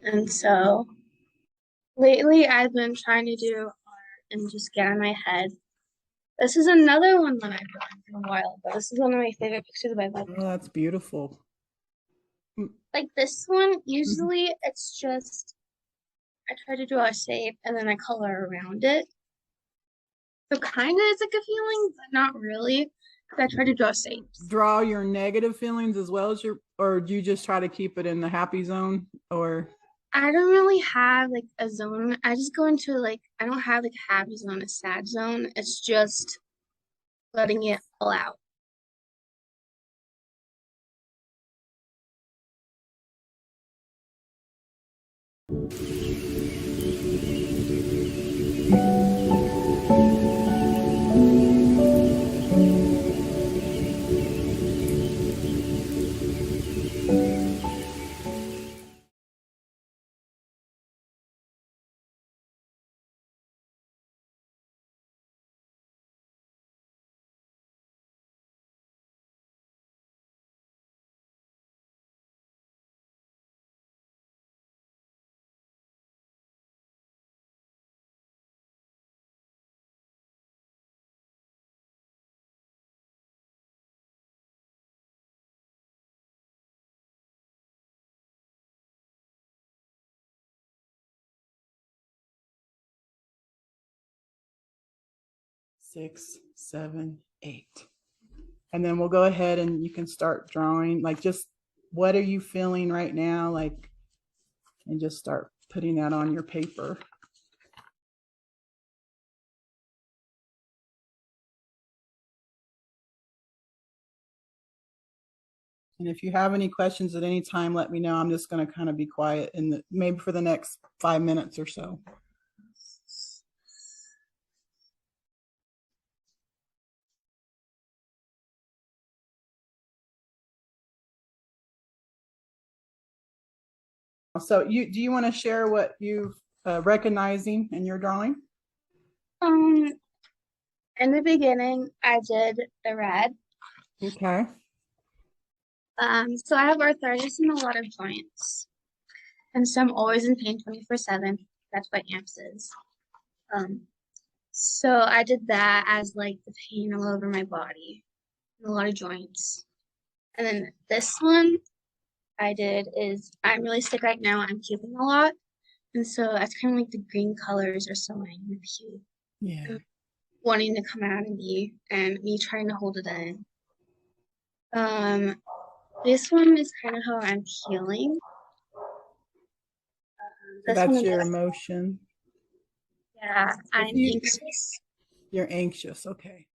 And so lately I've been trying to do art and just get in my head. This is another one that I've done a while ago. This is one of my favorite pictures of my life. Oh, that's beautiful. Like this one, Mhm. usually it's just I try to draw a shape and then I color around it. So kind of is like a feeling, but not really. Because I try to draw shapes. Draw your negative feelings as well as or do you just try to keep it in the happy zone? Or I don't really have like a zone. I just go into like I don't have like a happy zone, a sad zone. It's just letting it all out. 6, 7, 8. And then we'll go ahead and you can start drawing. Like just what are you feeling right now? Like, and just start putting that on your paper. And if you have any questions at any time, let me know. I'm just going to kind of be quiet in the maybe for the next 5 minutes or so. So do you want to share what you've recognizing in your drawing? Um, in the beginning, I did the red. Okay. So I have arthritis in a lot of joints, and so I'm always in pain 24/7. That's what AMPS is. Um, so I did that as like the pain all over my body, in a lot of joints. And then this one I did is I'm really sick right now. I'm puking a lot, and so that's kind of like the green colors are showing the puke, Yeah. wanting to come out of me, and me trying to hold it in. Um, this one is kind of how I'm healing. So This one that's is, your emotion. yeah, If I'm you anxious. you're anxious, okay.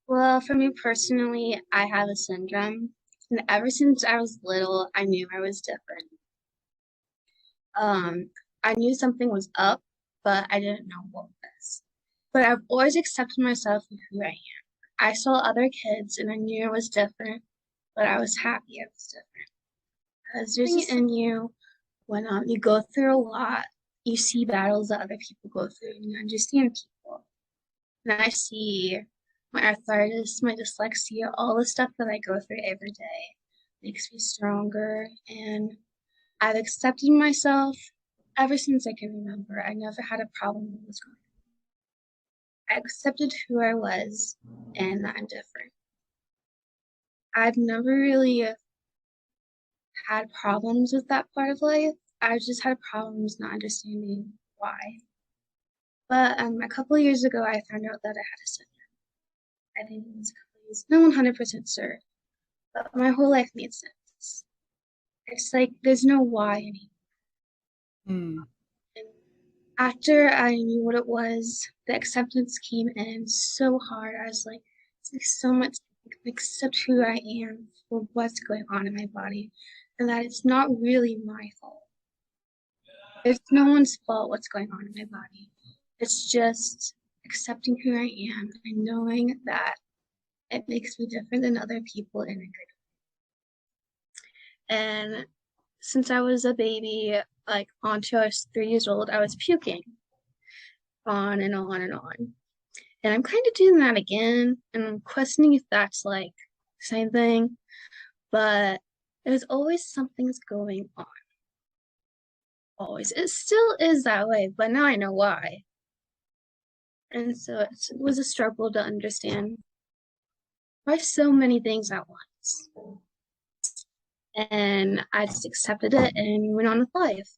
Well, for me personally, I have a syndrome, and ever since I was little, I knew I was different. Um, I knew something was up, but I didn't know what was. But I've always accepted myself for who I am. I saw other kids, and I knew I was different, but I was happy I was different. Because there's something in you when you go through a lot, you see battles that other people go through, and you understand people. And I see my arthritis, my dyslexia, all the stuff that I go through every day makes me stronger. And I've accepted myself ever since I can remember. I never had a problem with what's going on. I accepted who I was and that I'm different. I've never really had problems with that part of life. I've just had problems not understanding why. But a couple of years ago, I found out that I had a syndrome. I think it was a couple of years, no 100% sure, but my whole life made sense. It's like there's no why anymore. Hmm. And after I knew what it was, the acceptance came in so hard. I was like, it's like so much accept who I am for what's going on in my body, and that it's not really my fault. It's no one's fault what's going on in my body. It's just accepting who I am and knowing that it makes me different than other people in a good way. And since I was a baby, like until I was 3 years old, I was puking on and on and on. And I'm kind of doing that again, and I'm questioning if that's like the same thing, but there's always something's going on. Always. It still is that way, but now I know why. And so it was a struggle to understand why so many things at once. And I just accepted it and went on with life.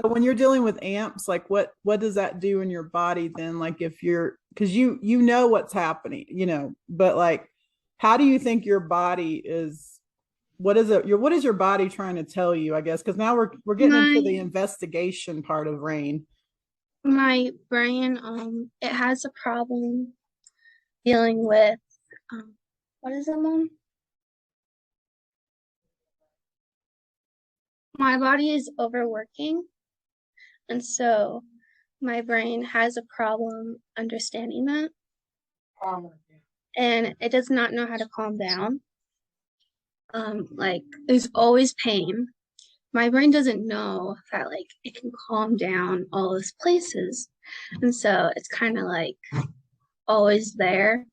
So when you're dealing with amps, like what does that do in your body then? Like if you're, because you know what's happening, but like how do you think your body is, what is your body trying to tell you, I guess? Because now we're getting into the My investigation part of rain. my brain, it has a problem dealing with um what is it, Mom? My body is overworking, and so my brain has a problem understanding that, and it does not know how to calm down. Like there's always pain. My brain doesn't know that like it can calm down all those places. And so it's kind of like always there.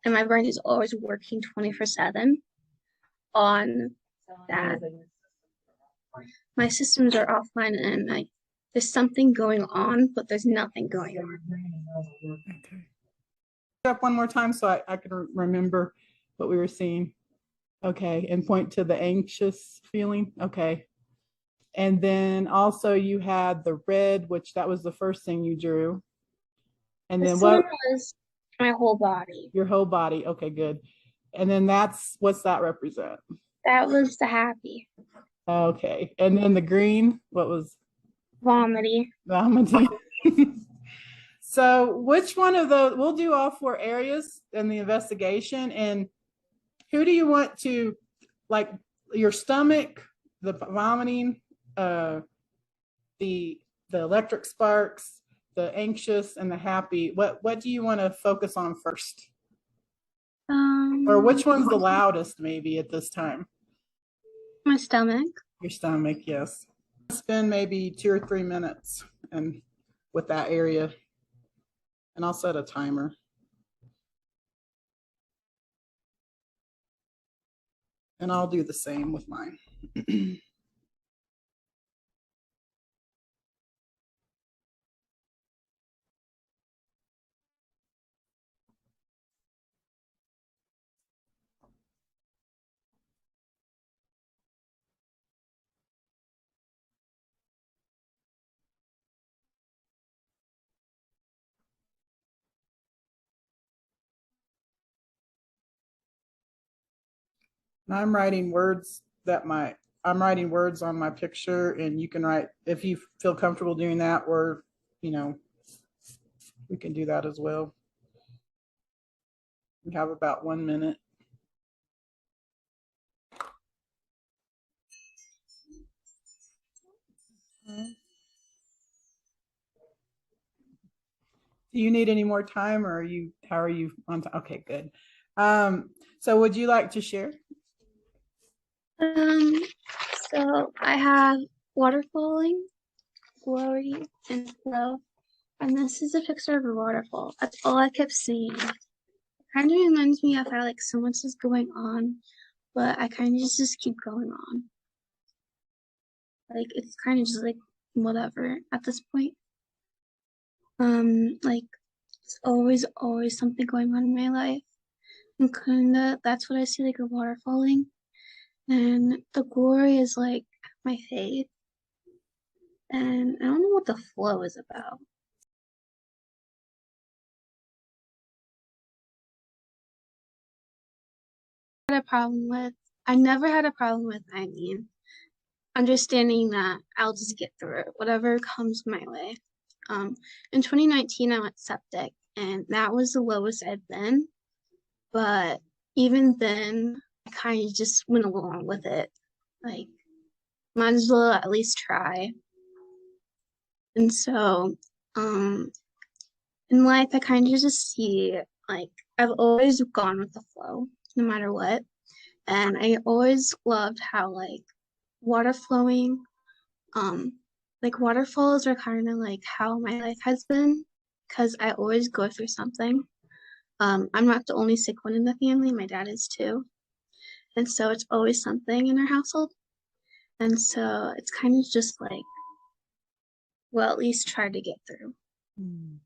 And my brain is always working 24/7 on that. My systems are offline and like there's something going on, but there's nothing going on. Okay. Up one more time so I can remember what we were seeing. Okay. And point to the anxious feeling. Okay. And then also you had the red, which that was the first thing you drew. And then This one what? was my whole body. Your whole body. Okay, good. And then what's that represent? That was the happy. Okay. And then the green, what was Vomity. vomiting? So which one of those, we'll do all four areas in the investigation. And who do you want to, like, your stomach, the vomiting, the electric sparks, the anxious, and the happy? What do you want to focus on first? Or which one's the loudest maybe at this time? My stomach. Your stomach, yes. Spend maybe 2 or 3 minutes and with that area. And I'll set a timer. And I'll do the same with mine. And I'm writing words I'm writing words on my picture, and you can write if you feel comfortable doing that, or we can do that as well. We have about 1 minute. Do you need any more time, or how are you on time? Okay, good. So would you like to share? Um, so I have water falling, glory, and flow. And this is a picture of a waterfall. That's all I kept seeing. It kind of reminds me of how like so much is going on, but I kind of just keep going on. Like it's kind of just like whatever at this point. Like it's always something going on in my life. And kinda that's what I see like a water falling. And the glory is like my faith. And I don't know what the flow is about. Had a problem with I never had a problem with understanding that I'll just get through it, whatever comes my way. In 2019 I went septic and that was the lowest I've been, but even then I kind of just went along with it. Like might as well at least try. And so in life I kind of just see like I've always gone with the flow, no matter what. And I always loved how like water flowing, like waterfalls are kind of like how my life has been, because I always go through something. I'm not the only sick one in the family, my dad is too. And so it's always something in our household. And so it's kind of just like, well, at least try to get through. Mm.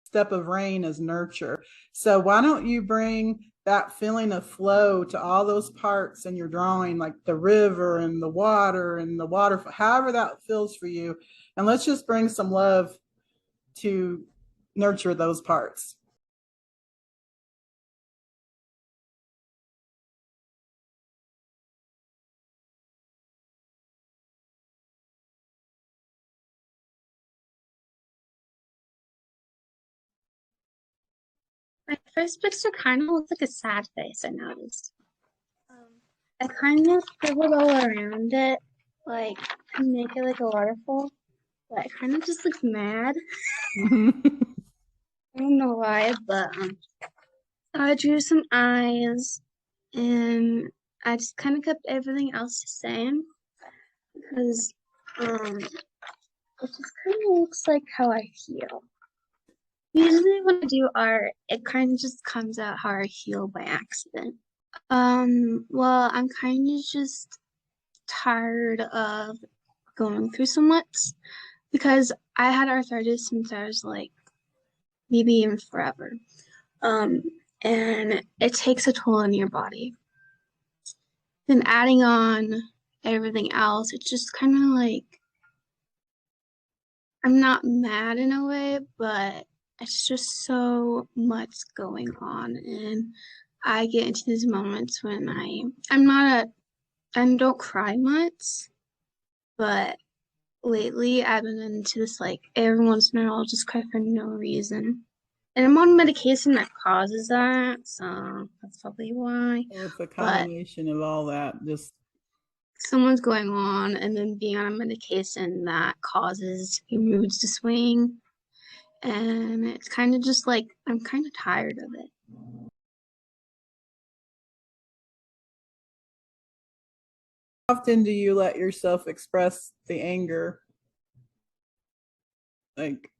Step of rain is nurture. So why don't you bring that feeling of flow to all those parts in your drawing, like the river and the water, however that feels for you. And let's just bring some love to nurture those parts. My first picture kind of looks like a sad face, I noticed. I kind of scribbled all around it, like to make it like a waterfall, but it kind of just looks mad. I don't know why, but I drew some eyes, and I just kind of kept everything else the same because it just kind of looks like how I feel. Usually when I do art, it kind of just comes out how I feel by accident. Well, I'm kind of just tired of going through so much because I had arthritis since I was like maybe even forever. Um, and it takes a toll on your body. Then adding on everything else, it's just kind of like I'm not mad in a way, but it's just so much going on, and I get into these moments when I'm not a I don't cry much, but lately I've been into this like every once in a while I'll just cry for no reason. And I'm on medication that causes that, so that's probably why. So it's a But combination of all that. Just someone's going on and then being on a medication that causes your moods to swing. And it's kind of just like I'm kind of tired of it. how often do you let yourself express the anger? Like,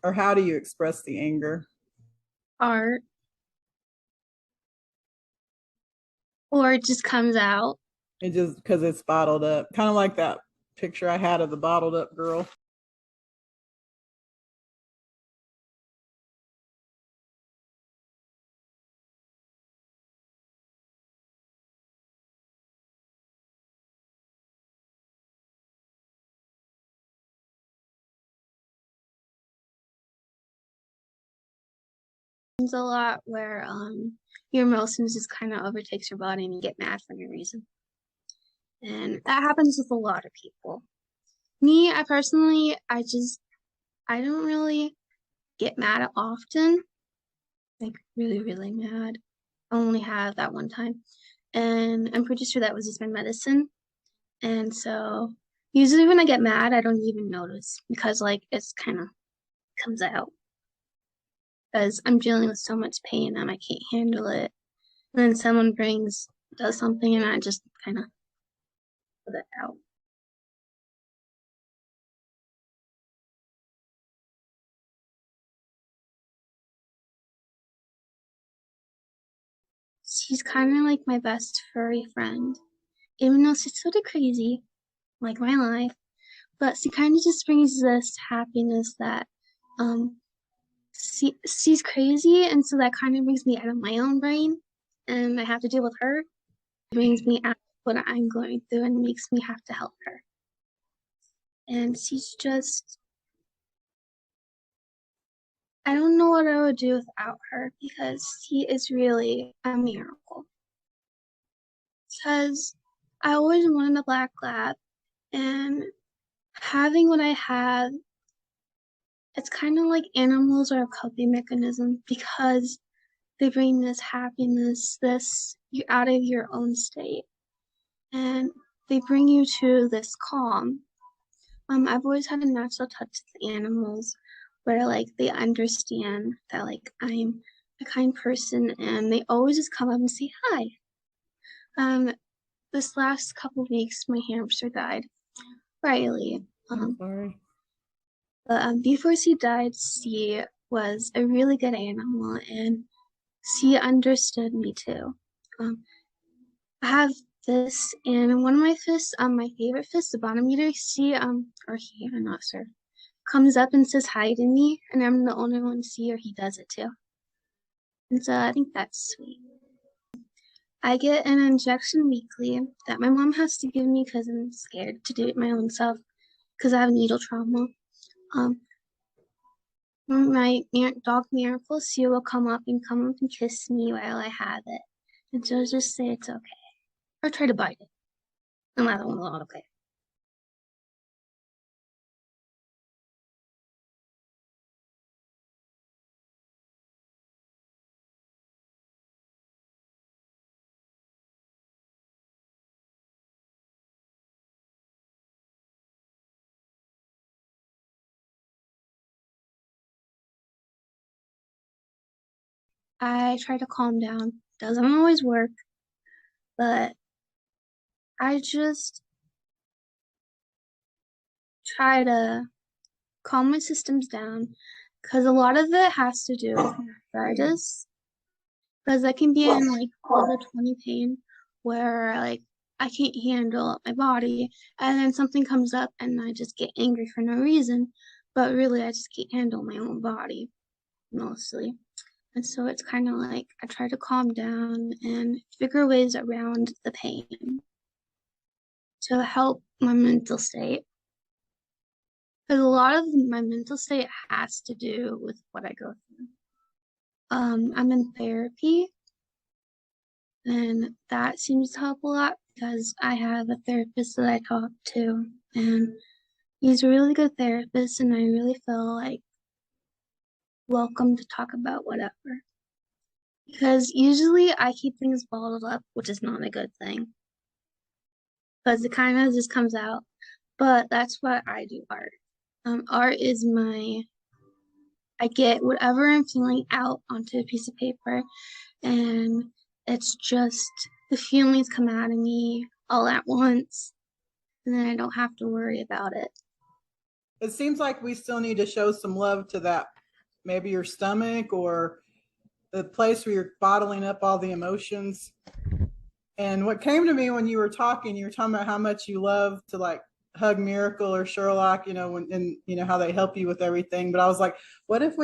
or how do you express the anger? Art, or it just comes out. It just because it's bottled up, kind of like that picture I had of the bottled up girl. It's a lot where your emotions just kind of overtakes your body and you get mad for no reason. And that happens with a lot of people. Me, I personally, I don't really get mad often, like really, really mad. I only have that one time. And I'm pretty sure that was just my medicine. And so usually when I get mad, I don't even notice because like it's kind of comes out because I'm dealing with so much pain and I can't handle it. And then someone does something and I just kind of put it out. She's kind of like my best furry friend, even though she's sort of crazy, like my life. But she kind of just brings this happiness that um she's crazy, and so that kind of brings me out of my own brain, and I have to deal with her. It brings me out of what I'm going through and makes me have to help her. And she's just I don't know what I would do without her because she is really a miracle. Because I always wanted a black lab, and having what I have, it's kind of like animals are a coping mechanism because they bring this happiness, this you out of your own state, and they bring you to this calm. I've always had a natural touch with animals where like they understand that like I'm a kind person and they always just come up and say hi. Um, this last couple weeks, my hamster died, Riley. I'm sorry. But before she died, she was a really good animal and she understood me too. Um, I have this and one of my fists, my favorite fist, the bottom eater, she, or he, I'm not sure, comes up and says hi to me, and I'm the only one to see or he does it too. And so I think that's sweet. I get an injection weekly that my mom has to give me because I'm scared to do it my own self because I have needle trauma. Um, my dog Miracle, she will come up and kiss me while I have it. And she'll just say it's okay. Or try to bite it. And that one's not okay. I try to calm down. Doesn't always work, but I just try to calm my systems down because a lot of it has to do with arthritis. Because I can be in like over 20 pain where like I can't handle my body and then something comes up and I just get angry for no reason. But really I just can't handle my own body mostly. And so it's kind of like I try to calm down and figure ways around the pain to help my mental state. Because a lot of my mental state has to do with what I go through. I'm in therapy, and that seems to help a lot because I have a therapist that I talk to, and he's a really good therapist, and I really feel like welcome to talk about whatever. Because usually I keep things bottled up, which is not a good thing, because it kind of just comes out. But that's why I do art. Art is I get whatever I'm feeling out onto a piece of paper, and it's just the feelings come out of me all at once, and then I don't have to worry about it. It seems like we still need to show some love to that, maybe your stomach or the place where you're bottling up all the emotions. And what came to me when you were talking about how much you love to like hug Miracle or Sherlock, and how they help you with everything. But I was like, what if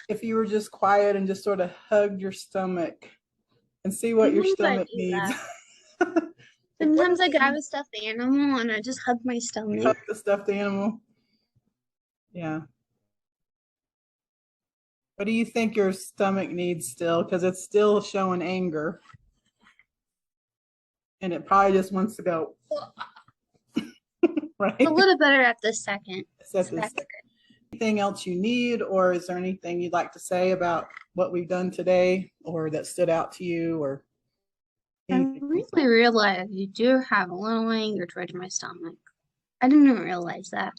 if you were just quiet and just sort of hugged your stomach and see what your Sometimes I stomach do needs? that. Like, what if Sometimes I grab you a stuffed animal and I just hug my stomach. hug the stuffed animal? Yeah. What do you think your stomach needs still? Because it's still showing anger. And it probably just wants to go, right? A little better at the second. Set this. Anything else you need, or is there anything you'd like to say about what we've done today or that stood out to you, or I really realized you do have a little anger towards my stomach. I didn't realize that.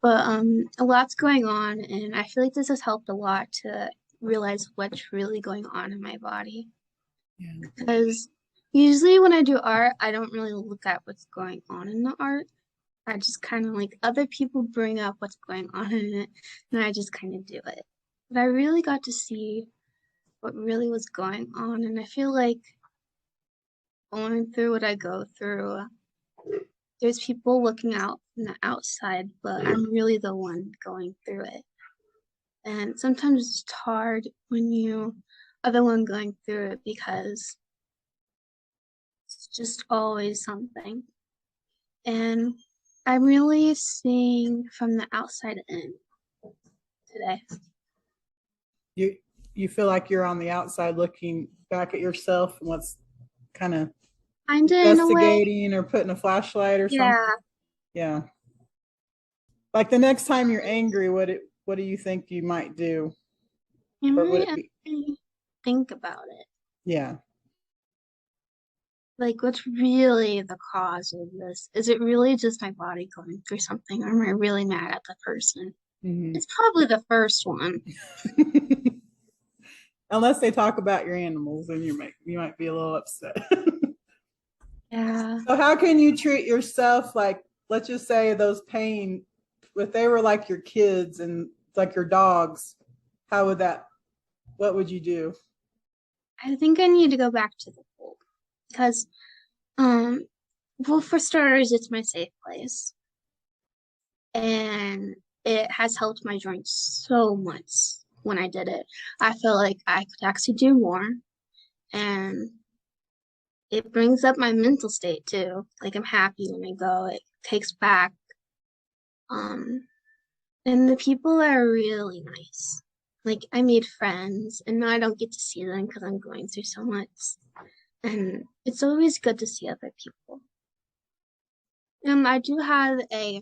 But a lot's going on, and I feel like this has helped a lot to realize what's really going on in my body. Yeah. Because usually when I do art, I don't really look at what's going on in the art. I just kind of like other people bring up what's going on in it, and I just kind of do it. But I really got to see what really was going on, and I feel like going through what I go through, there's people looking out from the outside, but I'm really the one going through it. And sometimes it's hard when you are the one going through it because it's just always something. And I'm really seeing from the outside in today. You feel like you're on the outside looking back at yourself and what's kind of Kinda in a way. investigating or putting a flashlight or something. Yeah. Yeah. Like the next time you're angry, what do you think you might do? I'm Or would really it be? actually think about it. Yeah. like what's really the cause of this? Is it really just my body going through something, or am I really mad at the person? Mhm. It's probably the first one. Unless they talk about your animals, then you might be a little upset. Yeah. So how can you treat yourself like, let's just say those pain, if they were like your kids and like your dogs, how would that, what would you do? I think I need to go back to the pool because, um, well, for starters, it's my safe place, and it has helped my joints so much when I did it. I feel like I could actually do more, and it brings up my mental state too. Like I'm happy when I go. It takes back, um, and the people are really nice. Like I made friends, and now I don't get to see them because I'm going through so much. And it's always good to see other people. I do have a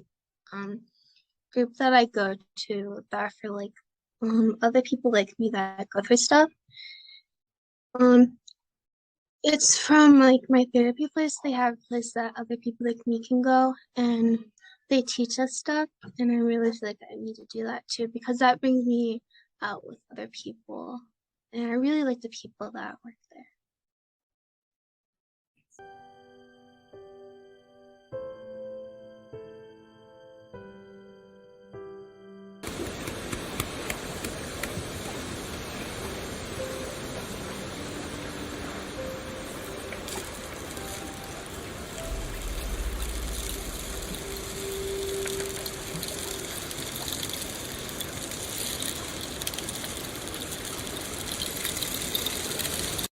um group that I go to that are for like other people like me that go through stuff. Um it's from like my therapy place. They have a place that other people like me can go, and they teach us stuff, and I really feel like I need to do that too because that brings me out with other people. And I really like the people that work there.